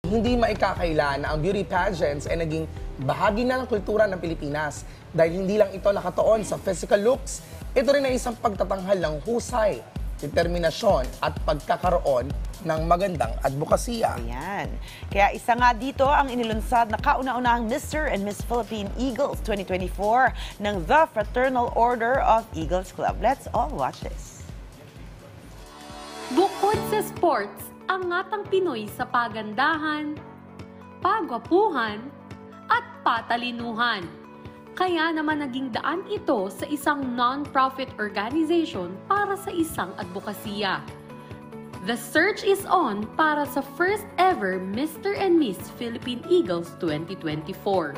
Hindi maikakaila na ang beauty pageants ay naging bahagi na ng kultura ng Pilipinas dahil hindi lang ito nakatuon sa physical looks, ito rin ay isang pagtatanghal ng husay, determinasyon at pagkakaroon ng magandang advokasya. Ayan. Kaya isa nga dito ang inilunsad na kauna-unahang Mr. and Miss Philippine Eagles 2024 ng The Fraternal Order of Eagles Club. Let's all watch this. Bukod sa sports, angatang Pinoy sa pagandahan, pagwapuhan, at patalinuhan. Kaya naman naging daan ito sa isang non-profit organization para sa isang advokasya. The search is on para sa first ever Mr. and Miss Philippine Eagles 2024.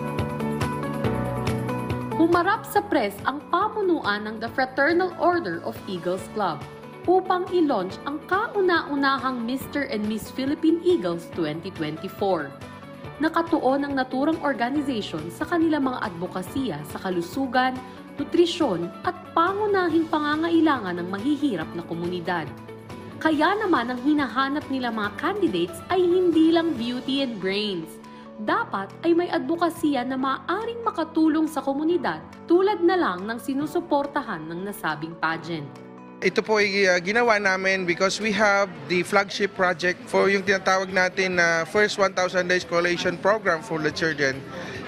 Humarap sa press ang pamunuan ng The Fraternal Order of Eagles Club upang i-launch ang kauna-unahang Mr. and Miss Philippine Eagles 2024. Nakatuon ang naturang organization sa kanilang mga advokasya sa kalusugan, nutrisyon at pangunahing pangangailangan ng mahihirap na komunidad. Kaya naman ang hinahanap nila mga candidates ay hindi lang beauty and brains. Dapat ay may advokasya na maaaring makatulong sa komunidad tulad na lang ng sinusuportahan ng nasabing pageant. Ito po ay ginawa namin because we have the flagship project for yung tinatawag natin na First 1,000 Days Coalition Program for the Children.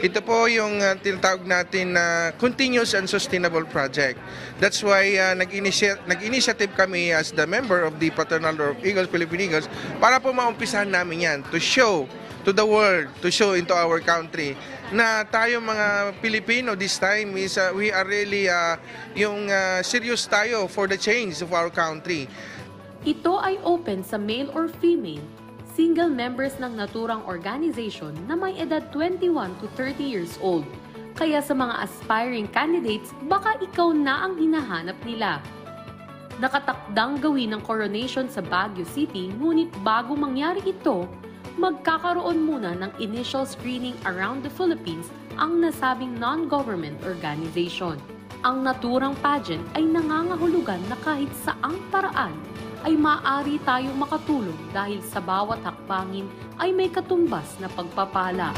Ito po yung tinatawag natin na continuous and sustainable project. That's why nag-initiative kami as the member of the Fraternal Order of Eagles, Philippine Eagles, para po maumpisahan namin yan to show to the world, to show into our country na tayo mga Pilipino this time is we are really serious tayo for the change of our country. Ito ay open sa male or female, single members ng naturang organization na may edad 21 to 30 years old. Kaya sa mga aspiring candidates, baka ikaw na ang hinahanap nila. Nakatakdang gawin ang coronation sa Baguio City, ngunit bago mangyari ito, magkakaroon muna ng initial screening around the Philippines ang nasabing non-government organization. Ang naturang pageant ay nangangahulugan na kahit saang paraan ay maaari tayong makatulong dahil sa bawat hakbangin ay may katumbas na pagpapala.